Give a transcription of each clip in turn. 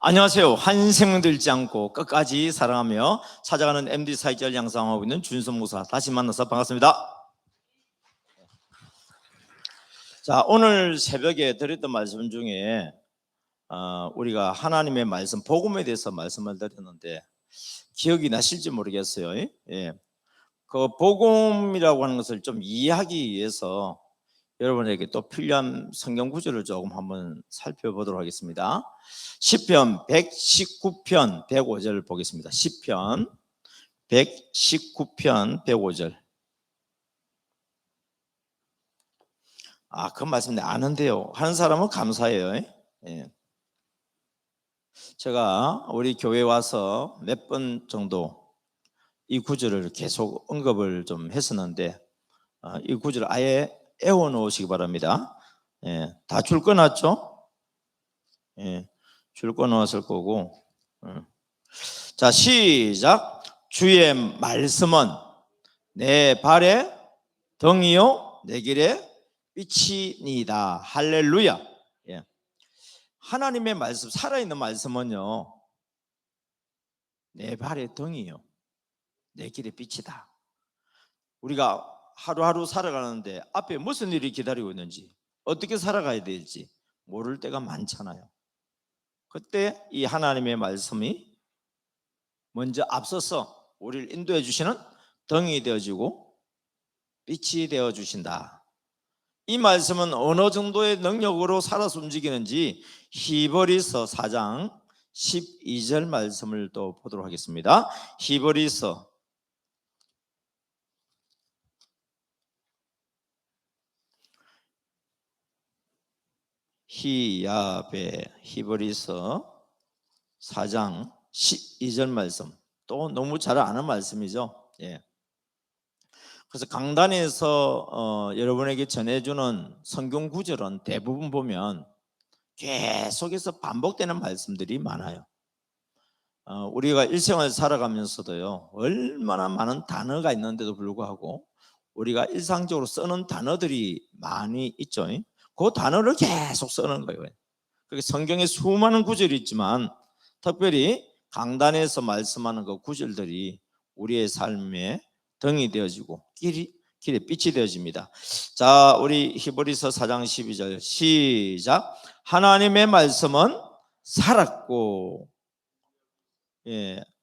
안녕하세요. 한 생명도 잃지 않고 끝까지 사랑하며 찾아가는 MD 사역자를 양성하고 있는 준선 목사, 다시 만나서 반갑습니다. 자, 오늘 새벽에 드렸던 말씀 중에 우리가 하나님의 말씀, 복음에 대해서 말씀을 드렸는데 기억이 나실지 모르겠어요. 예. 그 복음이라고 하는 것을 좀 이해하기 위해서 여러분에게 또 필요한 성경 구절을 조금 한번 살펴보도록 하겠습니다. 시편 119편 105절 보겠습니다. 시편 119편 105절. 그 말씀 아는데요. 하는 사람은 감사해요. 예. 제가 우리 교회 와서 몇 번 정도 이 구절을 계속 언급을 좀 했었는데 이 구절을 아예 애워놓으시기 바랍니다. 예, 다 줄 꺼놨죠? 예, 줄 꺼놓았을 거고. 자, 시작. 주의 말씀은 내 발에 등이요 내 길에 빛이니이다. 할렐루야. 예. 하나님의 말씀, 살아있는 말씀은요 내 발에 등이요 내 길에 빛이다. 우리가 하루하루 살아가는데 앞에 무슨 일이 기다리고 있는지, 어떻게 살아가야 될지 모를 때가 많잖아요. 그때 이 하나님의 말씀이 먼저 앞서서 우리를 인도해 주시는 등이 되어주고 빛이 되어주신다. 이 말씀은 어느 정도의 능력으로 살아서 움직이는지 히브리서 4장 12절 말씀을 또 보도록 하겠습니다. 히브리서 히브리서 4장 12절 말씀, 또 너무 잘 아는 말씀이죠. 예. 그래서 강단에서 여러분에게 전해주는 성경 구절은 대부분 보면 계속해서 반복되는 말씀들이 많아요. 우리가 일생을 살아가면서도요 얼마나 많은 단어가 있는데도 불구하고 우리가 일상적으로 쓰는 단어들이 많이 있죠. 그 단어를 계속 쓰는 거예요. 그렇게 성경에 수많은 구절이 있지만 특별히 강단에서 말씀하는 그 구절들이 우리의 삶에 등이 되어지고 길에 빛이 되어집니다. 자, 우리 히브리서 4장 12절 시작. 하나님의 말씀은 살았고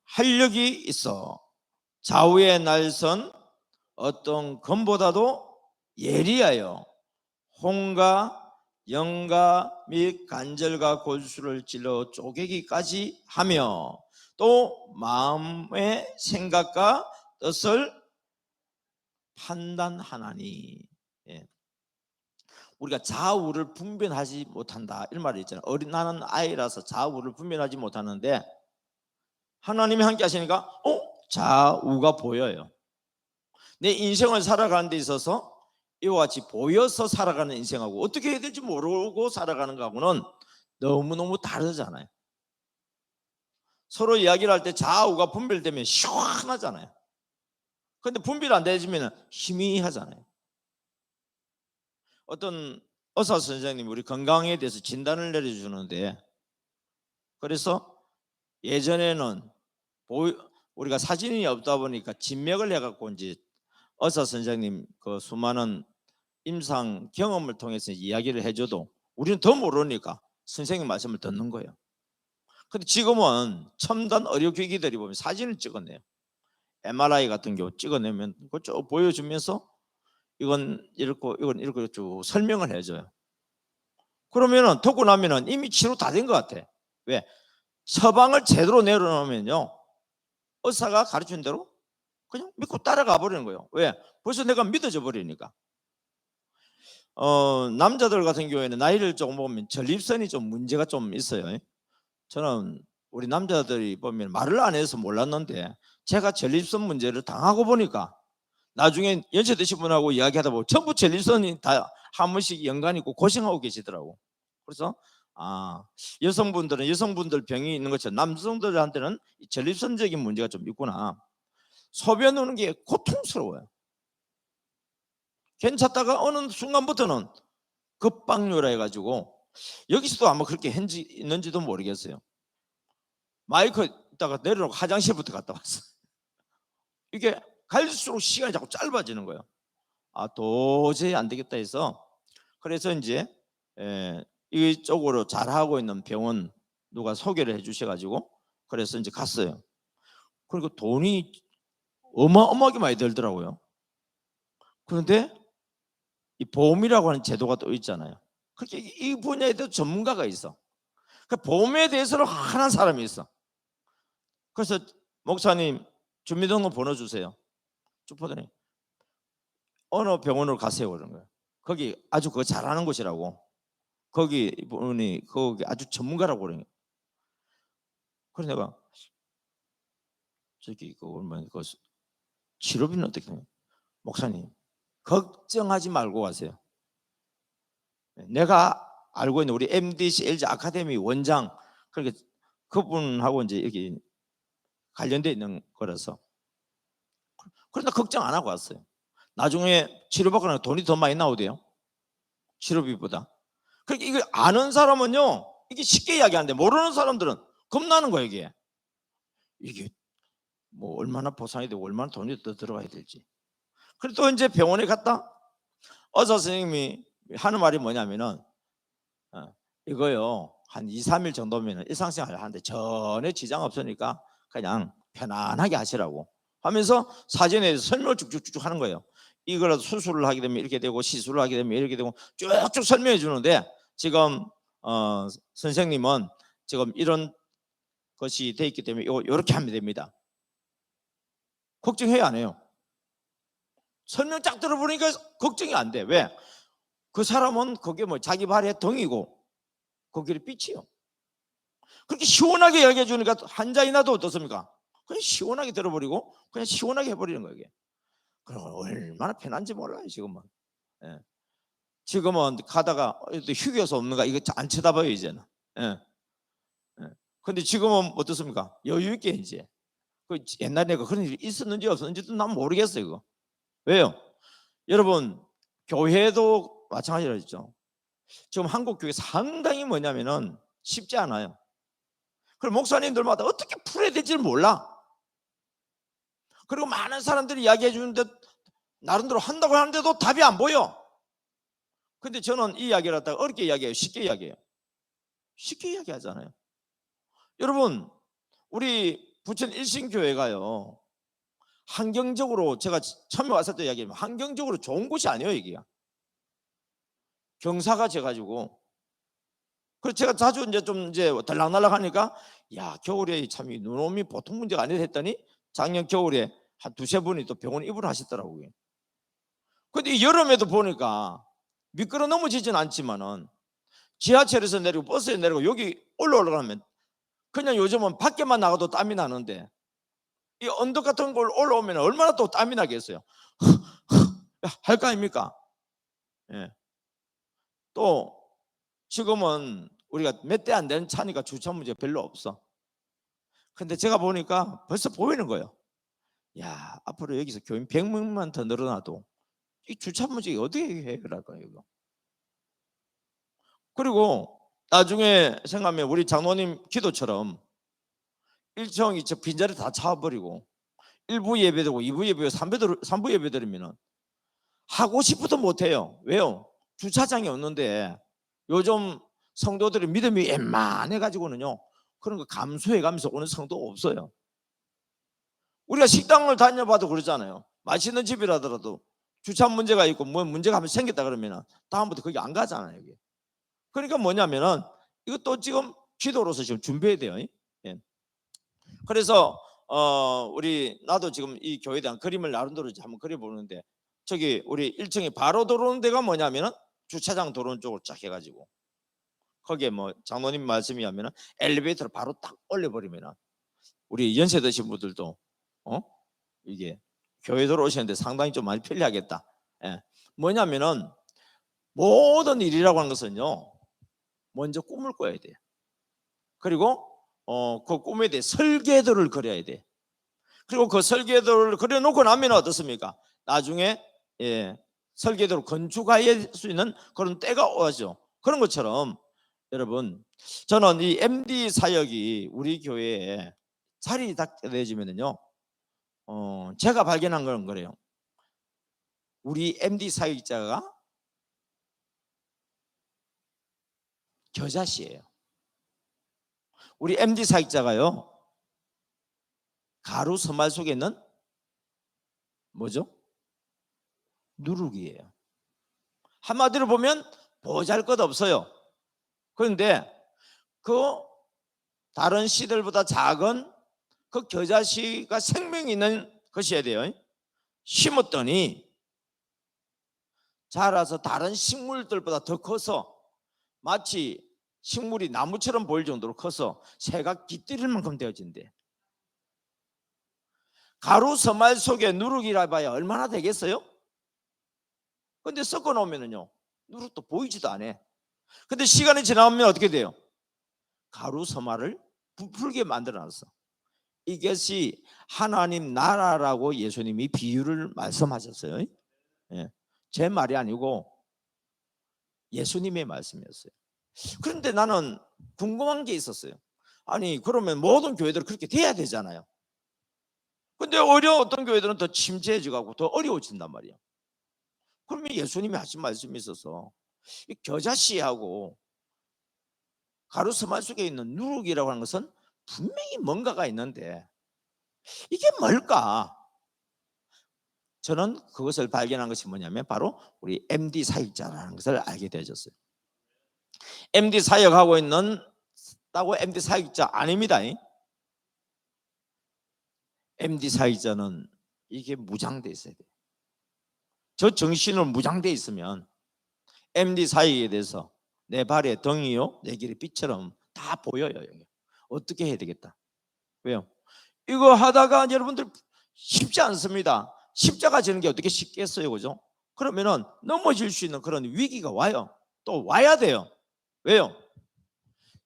활력이 있어 좌우의 날선 어떤 검보다도 예리하여 홍과 영과 및 간절과 골수를 찔러 쪼개기까지 하며 또 마음의 생각과 뜻을 판단하나니. 우리가 좌우를 분별하지 못한다 이런 말이 있잖아요. 나는 아이라서 좌우를 분별하지 못하는데 하나님이 함께 하시니까 좌우가 보여요. 내 인생을 살아가는 데 있어서 이와 같이 보여서 살아가는 인생하고 어떻게 해야 될지 모르고 살아가는 거하고는 너무너무 다르잖아요. 서로 이야기를 할 때 좌우가 분별되면 시원하잖아요. 그런데 분별 안 되지면 희미하잖아요. 어떤 의사 선생님이 우리 건강에 대해서 진단을 내려주는데, 그래서 예전에는 우리가 사진이 없다 보니까 진맥을 해갖고 이제 의사 선생님 그 수많은 임상 경험을 통해서 이야기를 해줘도 우리는 더 모르니까 선생님 말씀을 듣는 거예요. 근데 지금은 첨단 의료기기들이 보면 사진을 찍어내요. MRI 같은 경우 찍어내면 그거 쭉 보여주면서 이건 이렇고 이건 이렇게 쭉 설명을 해줘요. 그러면은 듣고 나면은 이미 치료 다 된 것 같아. 왜? 처방을 제대로 내려놓으면요 의사가 가르친 대로 그냥 믿고 따라가 버리는 거예요. 왜? 벌써 내가 믿어져 버리니까. 남자들 같은 경우에는 나이를 조금 보면 전립선이 좀 문제가 좀 있어요. 저는 우리 남자들이 보면 말을 안 해서 몰랐는데 제가 전립선 문제를 당하고 보니까 나중에 연세 드신 분하고 이야기하다 보면 전부 전립선이 다 한 번씩 연관이 있고 고생하고 계시더라고. 그래서 여성분들 병이 있는 것처럼 남성들한테는 전립선적인 문제가 좀 있구나. 소변 오는 게 고통스러워요. 괜찮다가 어느 순간부터는 급박요라 해가지고 여기서도 아마 그렇게 있는지도 모르겠어요. 마이크 있다가 내려놓고 화장실부터 갔다 왔어. 이게 갈수록 시간이 자꾸 짧아지는 거예요. 아, 도저히 안 되겠다 해서, 그래서 이제 이쪽으로 잘하고 있는 병원 누가 소개를 해 주셔가지고, 그래서 이제 갔어요. 그리고 돈이 어마어마하게 많이 들더라고요. 그런데 이 보험이라고 하는 제도가 또 있잖아요. 그렇게 이 분야에 대해서 전문가가 있어. 그 보험에 대해서는 하는 사람이 있어. 그래서 목사님 주민등록 번호 주세요. 쭉 보더니 어느 병원으로 가세요 그러는 거예요. 거기 아주 그거 잘하는 곳이라고. 거기 분이 거기 아주 전문가라고 그러는 거예요. 그래서 내가 저기 그 얼마 그 치료비는 어떻게 해요? 목사님 걱정하지 말고 가세요. 내가 알고 있는 우리 MDC LG 아카데미 원장, 그러니까 그분하고 이제 여기 관련돼 있는 거라서, 그런데 걱정 안 하고 왔어요. 나중에 치료받고 나면 돈이 더 많이 나오대요, 치료비보다. 그러니까 이거 아는 사람은요 이게 쉽게 이야기하는데, 모르는 사람들은 겁나는 거예요. 이게 뭐 얼마나 보상이 되고 얼마나 돈이 더 들어가야 될지. 그리고 또 이제 병원에 갔다 의사 선생님이 하는 말이 뭐냐면은 이거요 한 2, 3일 정도면 일상생활을 하는데 전혀 지장 없으니까 그냥 편안하게 하시라고 하면서 사진에 대해서 설명을 쭉쭉쭉 하는 거예요. 이거라도 수술을 하게 되면 이렇게 되고 시술을 하게 되면 이렇게 되고 쭉쭉 설명해 주는데, 지금 선생님은 지금 이런 것이 돼 있기 때문에 이렇게 하면 됩니다. 걱정해야 안 해요. 설명 쫙 들어보니까 걱정이 안 돼. 왜? 그 사람은 그게 뭐 자기 발에 덩이고 거기를 빛이요. 그렇게 시원하게 이야기해 주니까 환자이 나도 어떻습니까? 그냥 시원하게 들어버리고 그냥 시원하게 해버리는 거예요. 그럼 얼마나 편한지 몰라요 지금은. 예. 지금은 가다가 휴게소 없는가 이거 안 쳐다봐요 이제는. 예. 예. 근데 지금은 어떻습니까? 여유 있게 이제. 그 옛날에 그런 일이 있었는지 없었는지도 난 모르겠어요. 그거. 왜요? 여러분 교회도 마찬가지로 했죠. 지금 한국 교회 상당히 뭐냐면은 쉽지 않아요. 그리고 목사님들마다 어떻게 풀어야 될지를 몰라. 그리고 많은 사람들이 이야기해 주는데 나름대로 한다고 하는데도 답이 안 보여. 근데 저는 이 이야기를 갖다가 어렵게 이야기해요, 쉽게 이야기해요. 쉽게 이야기하잖아요. 여러분 우리 부천 일신교회가요 환경적으로, 제가 처음에 왔을 때 이야기하면 환경적으로 좋은 곳이 아니에요. 이게야 경사가 져가지고. 그래서 제가 자주 이제 좀 이제 들락날락 하니까 야 겨울에 참 눈오미 보통 문제가 아니다 했더니 작년 겨울에 한 두세 분이 또 병원 입원하셨더라고요. 근데 여름에도 보니까 미끄러 넘어지진 않지만은 지하철에서 내리고 버스에 내리고 여기 올라가면 그냥 요즘은 밖에만 나가도 땀이 나는데 이 언덕 같은 걸 올라오면 얼마나 또 땀이 나겠어요. 할 거 아닙니까? 예. 또 지금은 우리가 몇 대 안 되는 차니까 주차 문제 별로 없어. 근데 제가 보니까 벌써 보이는 거예요. 야 앞으로 여기서 교인 100명만 더 늘어나도 이 주차 문제 어떻게 해결할까요 이거? 그리고 나중에 생각하면 우리 장로님 기도처럼 1층 2층 빈자리 다 차버리고 1부 예배드리고 2부 예배드리고 3부 예배드리면 하고 싶어도 못해요. 왜요? 주차장이 없는데 요즘 성도들의 믿음이 웬만해 가지고는요 그런 거 감수해 가면서 오는 성도 없어요. 우리가 식당을 다녀봐도 그러잖아요. 맛있는 집이라더라도 주차 문제가 있고 뭐 문제가 한번 생겼다 그러면 다음부터 거기 안 가잖아요. 이게. 그러니까 뭐냐면은 이것도 지금 기도로서 지금 준비해야 돼요. 예. 그래서 우리 나도 지금 이 교회에 대한 그림을 나름대로 한번 그려보는데, 저기 우리 1층에 바로 들어오는 데가 뭐냐면은 주차장 들어오는 쪽으로 쫙 해가지고 거기에 뭐 장로님 말씀이 하면은 엘리베이터를 바로 딱 올려버리면은 우리 연세 드신 분들도 이게 교회 들어오시는데 상당히 좀 많이 편리하겠다. 예. 뭐냐면은 모든 일이라고 하는 것은요 먼저 꿈을 꿔야 돼요. 그리고 그 꿈에 대해 설계도를 그려야 돼. 그리고 그 설계도를 그려놓고 나면 어떻습니까? 나중에 설계도를 건축할 수 있는 그런 때가 오죠. 그런 것처럼 여러분, 저는 이 MD 사역이 우리 교회에 자리 닿게 되어지면은요, 제가 발견한 건 그래요. 우리 MD 사역자가 겨자씨예요. 우리 MD 사역자가요, 가루 서말 속에 있는 뭐죠? 누룩이에요. 한마디로 보면 보잘것없어요. 그런데 그 다른 씨들보다 작은 그 겨자씨가 생명이 있는 것이어야 돼요. 심었더니 자라서 다른 식물들보다 더 커서 마치 식물이 나무처럼 보일 정도로 커서 새가 깃들일 만큼 되어진대. 가루 서말 속에 누룩이라 봐야 얼마나 되겠어요? 근데 섞어 놓으면은요, 누룩도 보이지도 않아. 근데 시간이 지나면 어떻게 돼요? 가루 서말을 부풀게 만들어 놨어. 이것이 하나님 나라라고 예수님이 비유를 말씀하셨어요. 예. 제 말이 아니고 예수님의 말씀이었어요. 그런데 나는 궁금한 게 있었어요. 아니, 그러면 모든 교회들은 그렇게 돼야 되잖아요. 근데 오히려 어떤 교회들은 더 침체해지고 더 어려워진단 말이야. 그러면 예수님이 하신 말씀이 있어서 이 겨자씨하고 가루 서말 속에 있는 누룩이라고 하는 것은 분명히 뭔가가 있는데 이게 뭘까? 저는 그것을 발견한 것이 뭐냐면 바로 우리 MD 사역자라는 것을 알게 되어졌어요. MD 사역하고 있는 다고 MD 사역자 아닙니다. MD 사역자는 이게 무장돼 있어야 돼요. 저 정신으로 무장돼 있으면 MD 사역에 대해서 내 발에 덩이요 내 길에 빛처럼 다 보여요. 여기. 어떻게 해야 되겠다. 왜요? 이거 하다가 여러분들 쉽지 않습니다. 십자가 지는 게 어떻게 쉽겠어요, 그죠? 그러면은 넘어질 수 있는 그런 위기가 와요. 또 와야 돼요. 왜요?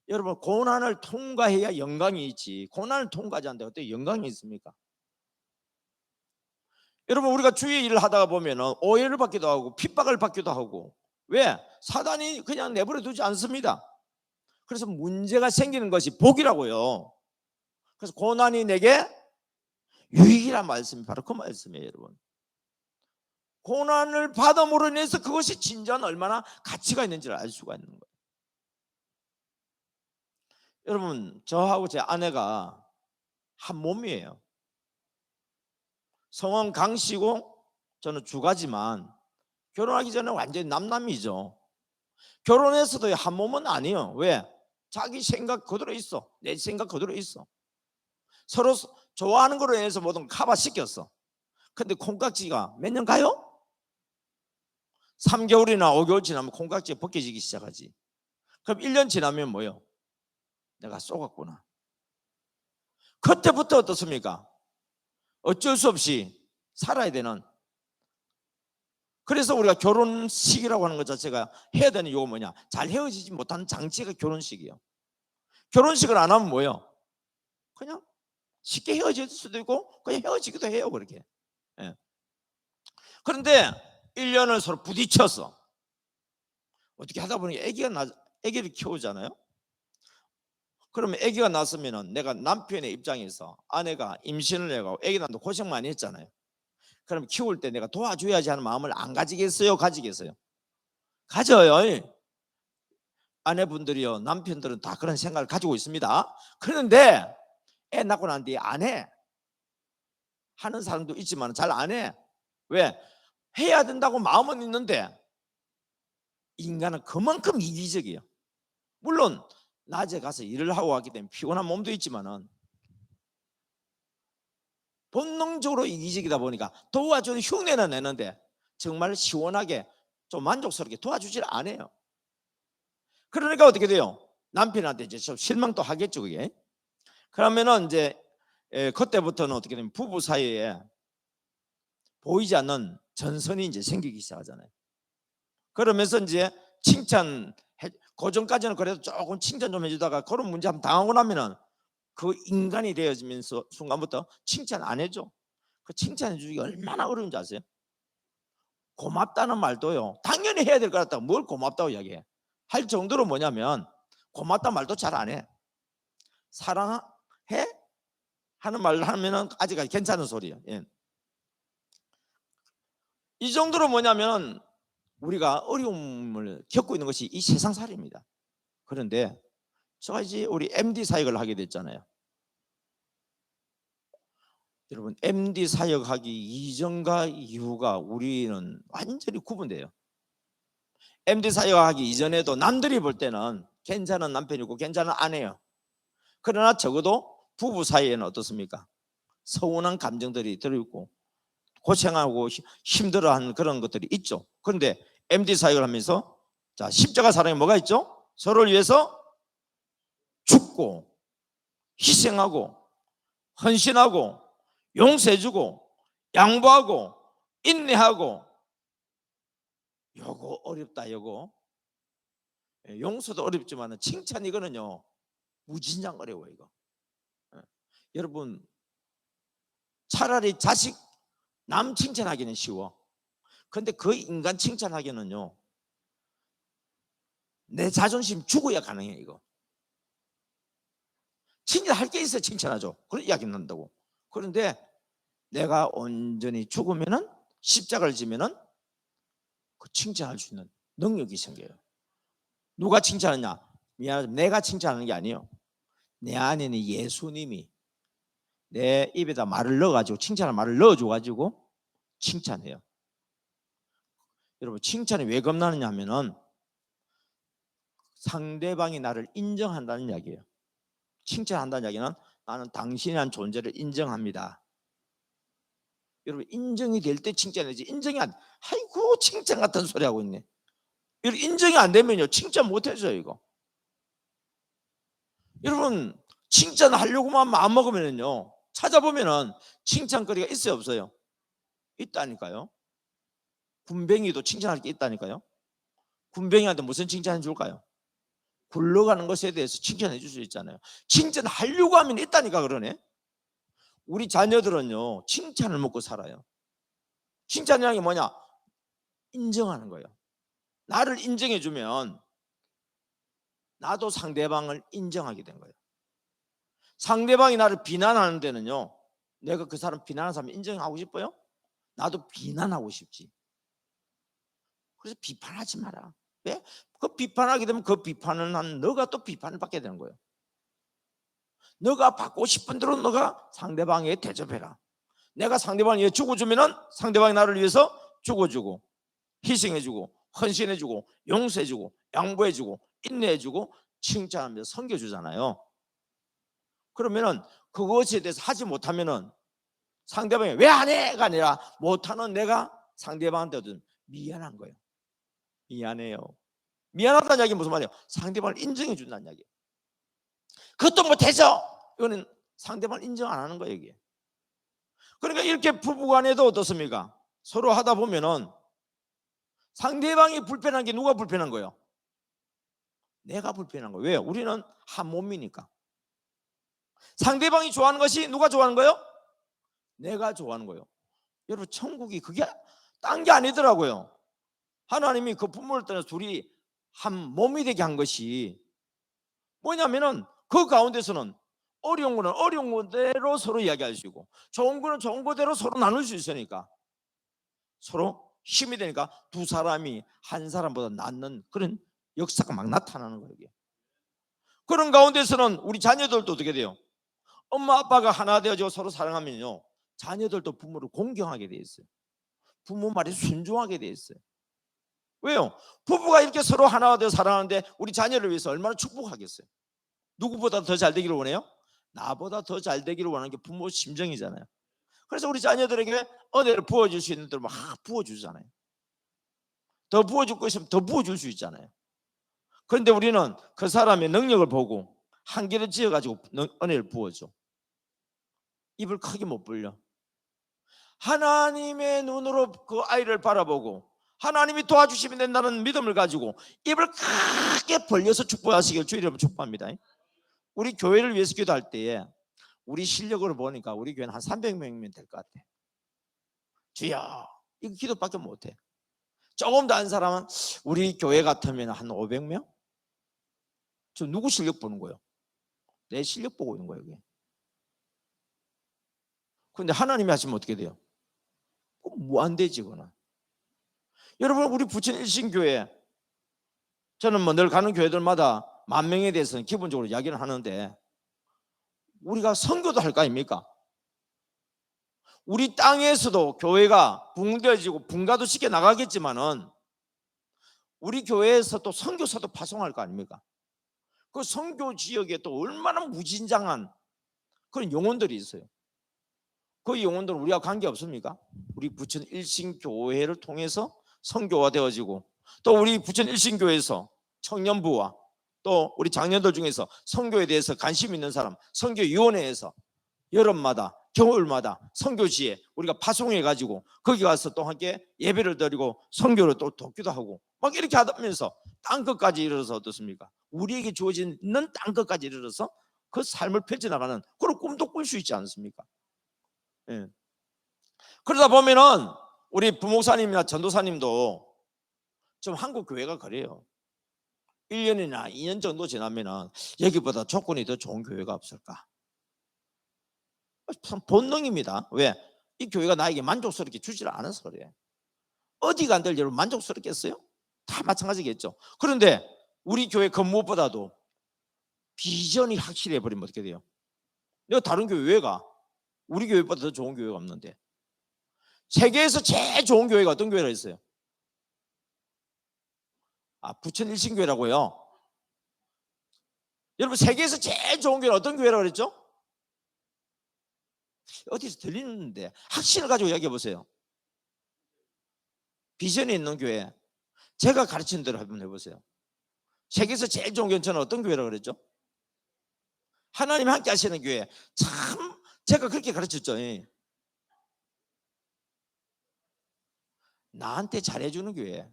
여러분, 고난을 통과해야 영광이 있지. 고난을 통과하지 않는데 어떻게 영광이 있습니까? 여러분, 우리가 주의 일을 하다가 보면은 오해를 받기도 하고 핍박을 받기도 하고, 왜? 사단이 그냥 내버려 두지 않습니다. 그래서 문제가 생기는 것이 복이라고요. 그래서 고난이 내게 유익이란 말씀이 바로 그 말씀이에요, 여러분. 고난을 받음으로 인해서 그것이 진정 얼마나 가치가 있는지를 알 수가 있는 거예요. 여러분, 저하고 제 아내가 한 몸이에요. 성은 강씨고 저는 주가지만 결혼하기 전에 완전히 남남이죠. 결혼해서도 한 몸은 아니에요. 왜? 자기 생각 그대로 있어. 내 생각 그대로 있어. 서로 좋아하는 거로 인해서 모든 커버시켰어. 근데 콩깍지가 몇 년 가요? 3개월이나 5개월 지나면 콩깍지가 벗겨지기 시작하지. 그럼 1년 지나면 뭐예요? 내가 쏘갔구나. 그때부터 어떻습니까? 어쩔 수 없이 살아야 되는. 그래서 우리가 결혼식이라고 하는 것 자체가 해야 되는 이유가 뭐냐? 잘 헤어지지 못하는 장치가 결혼식이에요. 결혼식을 안 하면 뭐예요? 그냥 쉽게 헤어질 수도 있고 그냥 헤어지기도 해요, 그렇게. 예. 그런데 1년을 서로 부딪혀서 어떻게 하다 보니 아기를 키우잖아요. 그러면 아기가 났으면은 내가 남편의 입장에서 아내가 임신을 해가고 아기 낳는데 고생 많이 했잖아요. 그럼 키울 때 내가 도와줘야지 하는 마음을 안 가지겠어요? 가지겠어요? 가져요. 아내분들이요, 남편들은 다 그런 생각을 가지고 있습니다. 그런데 애 낳고 난 뒤에 안 해. 하는 사람도 있지만 잘 안 해. 왜? 해야 된다고 마음은 있는데 인간은 그만큼 이기적이에요. 물론 낮에 가서 일을 하고 왔기 때문에 피곤한 몸도 있지만은 본능적으로 이기적이다 보니까 도와주는 흉내는 내는데 정말 시원하게 좀 만족스럽게 도와주질 않아요. 그러니까 어떻게 돼요? 남편한테 이제 좀 실망도 하겠죠, 그게. 그러면은 이제 그때부터는 어떻게 되면 부부 사이에 보이지 않는 전선이 이제 생기기 시작하잖아요. 그러면서 이제 칭찬, 그 전까지는 그래도 조금 칭찬 좀 해주다가 그런 문제 한번 당하고 나면은 그 인간이 되어지면서 순간부터 칭찬 안 해줘. 그 칭찬해 주기 얼마나 어려운지 아세요? 고맙다는 말도요, 당연히 해야 될 것 같다고 뭘 고맙다고 이야기해. 할 정도로 뭐냐면 고맙다 말도 잘 안 해. 사랑해? 하는 말 하면은 아직까지 괜찮은 소리예요. 예. 이 정도로 뭐냐면 우리가 어려움을 겪고 있는 것이 이 세상살이입니다. 그런데 제가 이제 우리 MD 사역을 하게 됐잖아요. 여러분, MD 사역하기 이전과 이후가 우리는 완전히 구분돼요. MD 사역하기 이전에도 남들이 볼 때는 괜찮은 남편이고 괜찮은 아내예요. 그러나 적어도 부부 사이에는 어떻습니까? 서운한 감정들이 들어있고 고생하고 힘들어하는 그런 것들이 있죠. 그런데 MD 사역을 하면서 자, 십자가 사랑이 뭐가 있죠? 서로를 위해서 죽고 희생하고 헌신하고 용서해주고 양보하고 인내하고. 요거 어렵다. 요거 용서도 어렵지만 칭찬 이거는요 무진장 어려워. 이거 여러분, 차라리 자식 남 칭찬하기는 쉬워. 근데 그 인간 칭찬하기는요 내 자존심 죽어야 가능해. 이거 칭찬할 게 있어야 칭찬하죠. 그런 이야기 난다고. 그런데 내가 온전히 죽으면은 십자가를 지면은 그 칭찬할 수 있는 능력이 생겨요. 누가 칭찬하냐? 미안하지만 내가 칭찬하는 게 아니에요. 내 안에는 예수님이 내 입에다 말을 넣어가지고 칭찬할 말을 넣어줘가지고 칭찬해요. 여러분, 칭찬이 왜 겁나느냐 하면은 상대방이 나를 인정한다는 이야기예요. 칭찬한다는 이야기는 나는 당신이란 존재를 인정합니다. 여러분, 인정이 될 때 칭찬해야지. 인정이 안, 아이고 칭찬 같은 소리 하고 있네. 여러분, 인정이 안 되면요 칭찬 못 해줘요. 이거 여러분, 칭찬하려고만 마음 먹으면요 찾아보면은 칭찬거리가 있어요 없어요? 있다니까요. 군뱅이도 칭찬할 게 있다니까요. 군뱅이한테 무슨 칭찬해 줄까요? 굴러가는 것에 대해서 칭찬해 줄 수 있잖아요. 칭찬하려고 하면 있다니까. 그러네. 우리 자녀들은요 칭찬을 먹고 살아요. 칭찬이라는 게 뭐냐? 인정하는 거예요. 나를 인정해 주면 나도 상대방을 인정하게 된 거예요. 상대방이 나를 비난하는 데는요 내가 그 사람 비난하는 사람 인정하고 싶어요? 나도 비난하고 싶지. 그래서 비판하지 마라. 왜? 그 비판하게 되면 그 비판을 한 너가 또 비판을 받게 되는 거예요. 너가 받고 싶은 대로 너가 상대방에게 대접해라. 내가 상대방을 위해 죽어주면은 상대방이 나를 위해서 죽어주고 희생해주고 헌신해주고 용서해주고 양보해주고 인내해주고 칭찬하면서 섬겨주잖아요. 그러면은 그것에 대해서 하지 못하면은 상대방이 왜 안 해가 아니라 못하는 내가 상대방한테 미안한 거예요. 미안해요. 미안하다는 이야기는 무슨 말이에요? 상대방을 인정해 준다는 이야기예요. 그것도 못해서 이거는 상대방을 인정 안 하는 거예요. 이게. 그러니까 이렇게 부부간에도 어떻습니까? 서로 하다 보면은 상대방이 불편한 게 누가 불편한 거예요? 내가 불편한 거예요. 왜요? 우리는 한 몸이니까. 상대방이 좋아하는 것이 누가 좋아하는 거예요? 내가 좋아하는 거예요. 여러분, 천국이 그게 딴 게 아니더라고요. 하나님이 그 부모를 떠나서 둘이 한 몸이 되게 한 것이 뭐냐면은 그 가운데서는 어려운 거는 어려운 거대로 서로 이야기할 수 있고 좋은 거는 좋은 거대로 서로 나눌 수 있으니까 서로 힘이 되니까 두 사람이 한 사람보다 낫는 그런 역사가 막 나타나는 거예요. 그런 가운데서는 우리 자녀들도 어떻게 돼요? 엄마 아빠가 하나 되어지고 서로 사랑하면요 자녀들도 부모를 공경하게 돼 있어요. 부모 말에 순종하게 돼 있어요. 왜요? 부부가 이렇게 서로 하나가 되어 사랑하는데 우리 자녀를 위해서 얼마나 축복하겠어요. 누구보다 더 잘 되기를 원해요? 나보다 더 잘 되기를 원하는 게 부모 심정이잖아요. 그래서 우리 자녀들에게 은혜를 부어줄 수 있는 대로 막 부어주잖아요. 더 부어줄 거 있으면 더 부어줄 수 있잖아요. 그런데 우리는 그 사람의 능력을 보고 한계를 지어가지고 은혜를 부어줘. 입을 크게 못 벌려. 하나님의 눈으로 그 아이를 바라보고 하나님이 도와주시면 된다는 믿음을 가지고 입을 크게 벌려서 축복하시길 주의 이름으로 축복합니다. 우리 교회를 위해서 기도할 때에 우리 실력으로 보니까 우리 교회는 한 300명이면 될 것 같아. 주여, 이거 기도밖에 못해. 조금 더 한 사람은 우리 교회 같으면 한 500명? 저 누구 실력 보는 거예요? 내 실력 보고 있는 거예요. 이게. 그런데 하나님이 하시면 어떻게 돼요? 무한대지 그거는. 여러분 우리 부천 일신교회 저는 뭐 늘 가는 교회들마다 10,000명에 대해서는 기본적으로 이야기를 하는데 우리가 선교도 할 거 아닙니까? 우리 땅에서도 교회가 붕대어지고 분가도 시켜 나가겠지만은 우리 교회에서 또 선교사도 파송할 거 아닙니까? 그 선교 지역에 또 얼마나 무진장한 그런 영혼들이 있어요. 그 영혼들은 우리와 관계 없습니까? 우리 부천 일신교회를 통해서 선교화 되어지고 또 우리 부천 일신교회에서 청년부와 또 우리 장년들 중에서 선교에 대해서 관심 있는 사람 선교위원회에서 여름마다 겨울마다 선교지에 우리가 파송해 가지고 거기 가서 또 함께 예배를 드리고 선교를 또 돕기도 하고 막 이렇게 하면서 땅끝까지 이르러서 어떻습니까? 우리에게 주어진 있는 땅끝까지 이르러서 그 삶을 펼쳐나가는 그런 꿈도 꿀 수 있지 않습니까? 예. 그러다 보면은 우리 부목사님이나 전도사님도 좀 한국 교회가 그래요. 1년이나 2년 정도 지나면은 여기보다 조건이 더 좋은 교회가 없을까? 참 본능입니다. 왜? 이 교회가 나에게 만족스럽게 주질 않아서 그래. 어디가 안 될 여러분 만족스럽겠어요? 다 마찬가지겠죠. 그런데 우리 교회 그 무엇보다도 비전이 확실해 버리면 어떻게 돼요? 내가 다른 교회 왜 가? 우리 교회보다 더 좋은 교회가 없는데. 세계에서 제일 좋은 교회가 어떤 교회라 했어요? 부천 일신교회라고요. 여러분 세계에서 제일 좋은 교회는 어떤 교회라고 그랬죠? 어디서 들리는데 확신을 가지고 이야기해 보세요. 비전이 있는 교회. 제가 가르치는 대로 한번 해보세요. 세계에서 제일 좋은 교회는 저는 어떤 교회라고 그랬죠? 하나님 함께 하시는 교회. 참 제가 그렇게 가르쳤죠. 나한테 잘해주는 교회.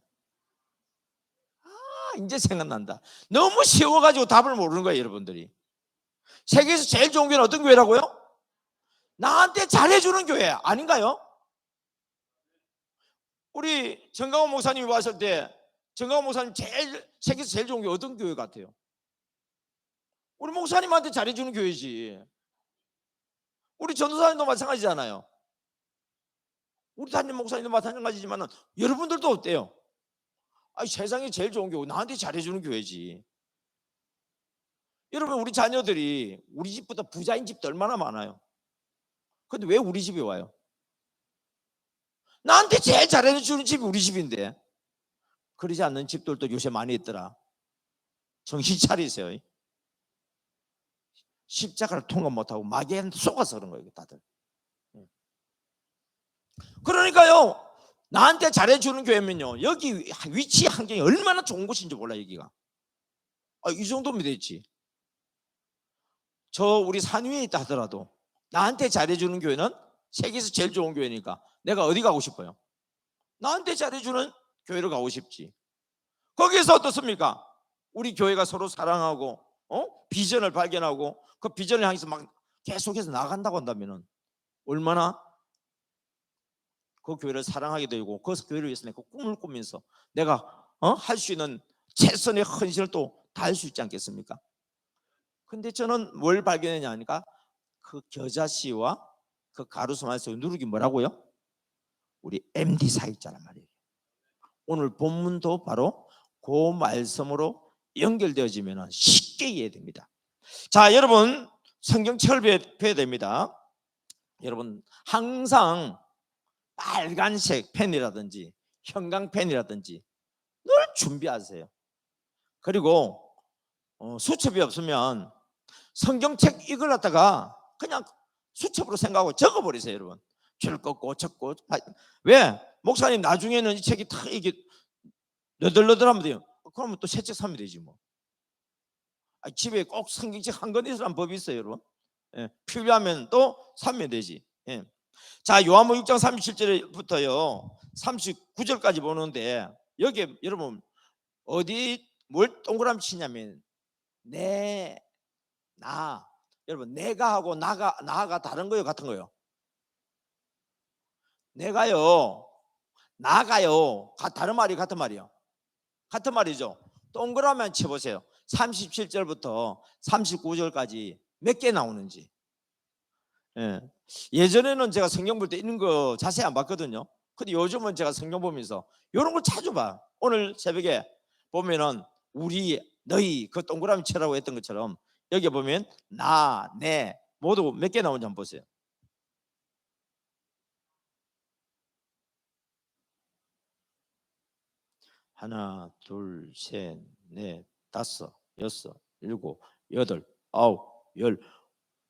이제 생각난다. 너무 쉬워가지고 답을 모르는 거예요 여러분들이. 세계에서 제일 좋은 교회는 어떤 교회라고요? 나한테 잘해주는 교회 아닌가요? 우리 정강호 목사님이 왔을 때 정강호 목사님 세계에서 제일 좋은 교회 어떤 교회 같아요? 우리 목사님한테 잘해주는 교회지. 우리 전도사님도 마찬가지잖아요. 우리 담임 목사님도 마찬가지지만 여러분들도 어때요? 세상에 제일 좋은 교회 나한테 잘해주는 교회지. 여러분 우리 자녀들이 우리 집보다 부자인 집도 얼마나 많아요. 근데 왜 우리 집에 와요? 나한테 제일 잘해주는 집이 우리 집인데. 그러지 않는 집들도 요새 많이 있더라. 정신 차리세요. 십자가를 통과 못하고 마귀에 속아서 그런 거예요 다들. 그러니까요 나한테 잘해주는 교회면요 여기 위치 환경이 얼마나 좋은 곳인지 몰라 여기가. 이 정도면 되지. 저 우리 산 위에 있다 하더라도 나한테 잘해주는 교회는 세계에서 제일 좋은 교회니까 내가 어디 가고 싶어요? 나한테 잘해주는 교회로 가고 싶지. 거기에서 어떻습니까? 우리 교회가 서로 사랑하고 비전을 발견하고 그 비전을 향해서 막 계속해서 나간다고 한다면 얼마나 그 교회를 사랑하게 되고 그 교회를 위해서 내가 꿈을 꾸면서 내가 할 수 있는 최선의 헌신을 또 다할 수 있지 않겠습니까? 근데 저는 뭘 발견했냐 하니까 그 겨자씨와 그 가루소만에서 누룩이 뭐라고요? 우리 MD 사역자란 말이에요. 오늘 본문도 바로 그 말씀으로 연결되어지면 쉽게 이해됩니다. 자 여러분 성경책을 배워야 됩니다. 여러분 항상 빨간색 펜이라든지 형광펜이라든지 늘 준비하세요. 그리고 수첩이 없으면 성경책 이걸 갖다가 그냥 수첩으로 생각하고 적어버리세요 여러분. 줄 긋고 적고. 왜? 목사님 나중에는 이 책이 다 이게 너덜너덜하면 돼요. 그러면 또 새 책 사면 되지 뭐. 집에 꼭 성경책 한 권 있으라는 법이 있어요 여러분. 필요하면 또 사면 되지. 자 요한복음 6장 37절부터요 39절까지 보는데 여기에 여러분 어디 뭘 동그라미 치냐면 나 여러분 내가 하고 나가 다른 거예요 같은 거예요? 내가요 나가요 다른 말이 같은 말이요? 같은 말이죠. 동그라미 쳐보세요. 37절부터 39절까지 몇 개 나오는지. 예. 예전에는 제가 성경 볼 때 있는 거 자세히 안 봤거든요. 근데 요즘은 제가 성경 보면서 이런 걸 자주 봐. 오늘 새벽에 보면은 우리, 너희, 그 동그라미 치라고 했던 것처럼 여기 보면 나, 내 모두 몇 개 나오는지 한번 보세요. 하나, 둘, 셋, 넷, 다섯, 여섯, 일곱, 여덟, 아홉, 열.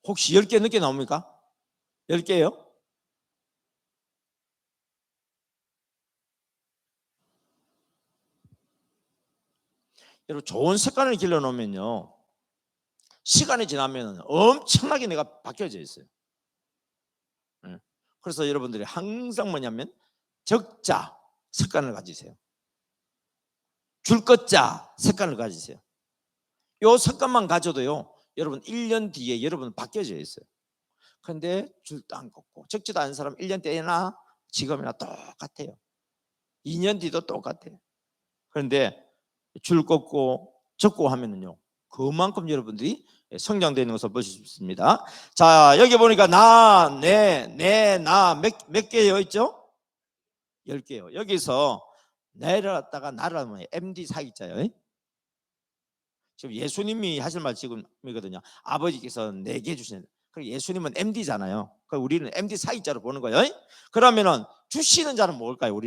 혹시 10개 넘게 나옵니까? 10개요? 여러분, 좋은 습관을 길러 놓으면요, 시간이 지나면 엄청나게 내가 바뀌어져 있어요. 예. 그래서 여러분들이 항상 뭐냐면 적자 습관을 가지세요. 줄 것자 습관을 가지세요. 요 습관만 가져도요, 여러분 1년 뒤에 여러분 바뀌어져 있어요. 근데 줄도 안 걷고 적지도 않은 사람 1년 때나 지금이나 똑같아요. 2년 뒤도 똑같아요. 그런데 줄 걷고 적고 하면은요, 그만큼 여러분들이 성장되는 것을 보실 수 있습니다. 자, 여기 보니까 나, 내, 나 몇 개여 있죠? 10개요. 여기서 내려왔다가 나를 하면 MD 사기자요. 지금 예수님이 하실 말 지금이거든요. 아버지께서 내게 주시는. 그리고 예수님은 MD잖아요. 그러니까 우리는 MD 사기자로 보는 거예요. 그러면은 주시는 자는 뭘까요?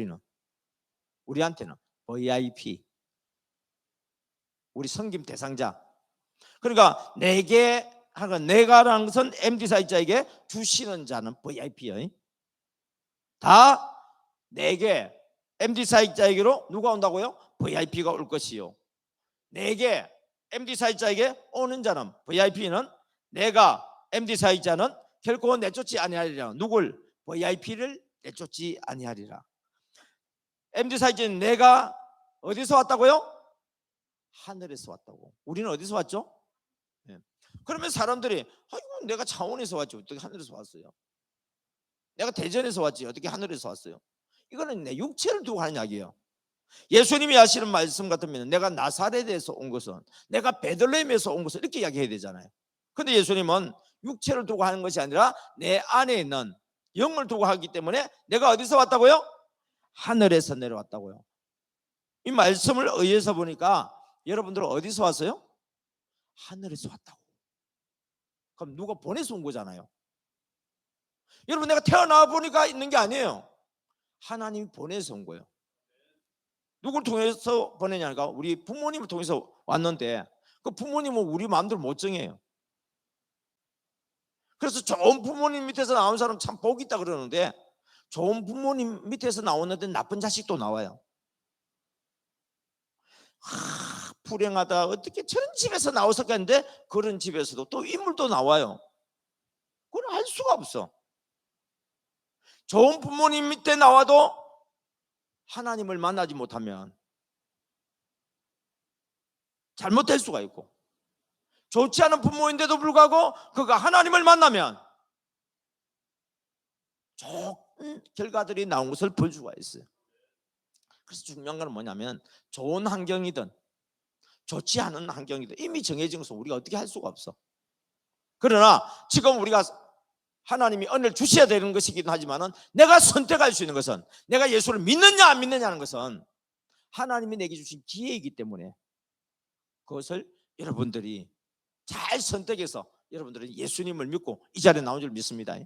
우리한테는 VIP, 우리 섬김 대상자. 그러니까 내게 하는, 내가라는 것은 MD 사기자에게, 주시는 자는 VIP요. 다 내게 MD 사기자에게로 누가 온다고요? VIP가 올 것이요. 내게 MD 사기자에게 오는 자는, VIP는, 내가 MD 사기자는 결코 내쫓지 아니하리라. 누굴? VIP를 내쫓지 아니하리라. MD 사기자는 내가 어디서 왔다고요? 하늘에서 왔다고. 우리는 어디서 왔죠? 네. 그러면 사람들이, 아이고, 내가 창원에서 왔지 어떻게 하늘에서 왔어요? 내가 대전에서 왔지 어떻게 하늘에서 왔어요? 이거는 내 육체를 두고 하는 이야기예요. 예수님이 하시는 말씀 같으면 내가 나사렛에서 온 것은, 내가 베들레헴에서 온 것은, 이렇게 이야기해야 되잖아요. 근데 예수님은 육체를 두고 하는 것이 아니라 내 안에 있는 영을 두고 하기 때문에 내가 어디서 왔다고요? 하늘에서 내려왔다고요. 이 말씀을 의해서 보니까 여러분들은 어디서 왔어요? 하늘에서 왔다고. 그럼 누가 보내서 온 거잖아요. 여러분, 내가 태어나 보니까 있는 게 아니에요. 하나님이 보내서 온 거예요. 누굴 통해서 보내냐니까 우리 부모님을 통해서 왔는데, 그 부모님은 우리 마음대로 못 정해요. 그래서 좋은 부모님 밑에서 나온 사람 참 복이 있다 그러는데, 좋은 부모님 밑에서 나오는데 나쁜 자식도 나와요. 불행하다, 어떻게 저런 집에서 나왔었겠는데 그런 집에서도 또 인물도 나와요. 그건 할 수가 없어. 좋은 부모님 밑에 나와도 하나님을 만나지 못하면 잘못될 수가 있고, 좋지 않은 부모인데도 불구하고 그가 하나님을 만나면 좋은 결과들이 나온 것을 볼 수가 있어요. 그래서 중요한 건 뭐냐면, 좋은 환경이든 좋지 않은 환경이든 이미 정해진 것은 우리가 어떻게 할 수가 없어. 그러나 지금 우리가 하나님이 은혜를 주셔야 되는 것이긴 하지만은, 내가 선택할 수 있는 것은, 내가 예수를 믿느냐 안 믿느냐는 것은 하나님이 내게 주신 기회이기 때문에, 그것을 여러분들이 잘 선택해서 여러분들은 예수님을 믿고 이 자리에 나온 줄 믿습니다. 예.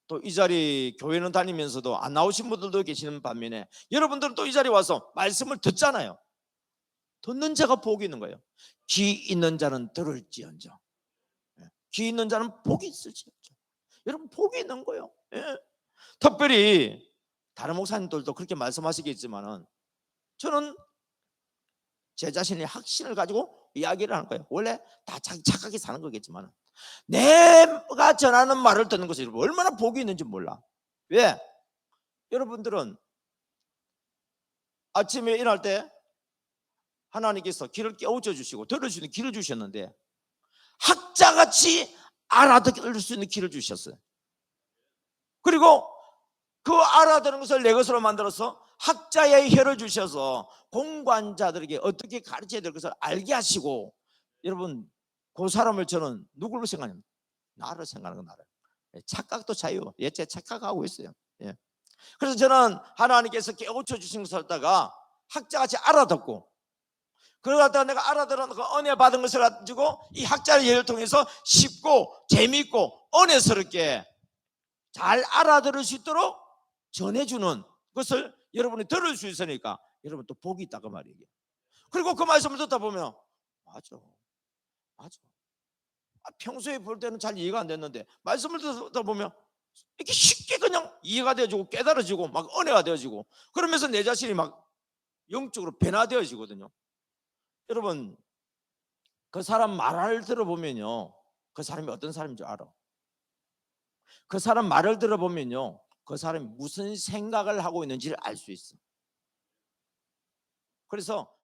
또 이 자리 교회는 다니면서도 안 나오신 분들도 계시는 반면에, 여러분들은 또 이 자리에 와서 말씀을 듣잖아요. 듣는 자가 복이 있는 거예요. 귀 있는 자는 들을지언정, 귀 있는 자는 복이 있을지언정. 여러분, 복이 있는 거예요. 예. 특별히 다른 목사님들도 그렇게 말씀하시겠지만은, 저는 제 자신의 확신을 가지고 이야기를 하는 거예요. 원래 다 착하게 사는 거겠지만, 내가 전하는 말을 듣는 것이 얼마나 복이 있는지 몰라. 왜? 여러분들은 아침에 일어날 때 하나님께서 귀를 깨우쳐 주시고 들을 수 있는 귀를 주셨는데, 학자같이 알아들을 수 있는 귀를 주셨어요. 그리고 그 알아듣는 것을 내 것으로 만들어서 학자의 혀를 주셔서 공관자들에게 어떻게 가르쳐야 될 것을 알게 하시고, 여러분 그 사람을 저는 누구로 생각합니까? 나를 생각하는 거, 나를. 착각도 자유. 예체 착각하고 있어요. 예. 그래서 저는 하나님께서 깨우쳐 주신 것을 갖다가 학자같이 알아듣고, 그걸 갖다가 내가 알아들은 그 은혜 받은 것을 가지고 이 학자의 예를 통해서 쉽고 재미있고 은혜스럽게 잘 알아들을 수 있도록 전해주는 것을 여러분이 들을 수 있으니까 여러분 또 복이 있다고 말이에요. 그리고 그 말씀을 듣다 보면 맞아, 맞아. 평소에 볼 때는 잘 이해가 안 됐는데 말씀을 듣다 보면 이렇게 쉽게 그냥 이해가 되어지고 깨달아지고 막 은혜가 되어지고, 그러면서 내 자신이 막 영적으로 변화되어지거든요. 여러분 그 사람 말을 들어보면요, 그 사람이 어떤 사람인 줄 알아. 그 사람 말을 들어보면요, 그 사람이 무슨 생각을 하고 있는지를 알 수 있어. 그래서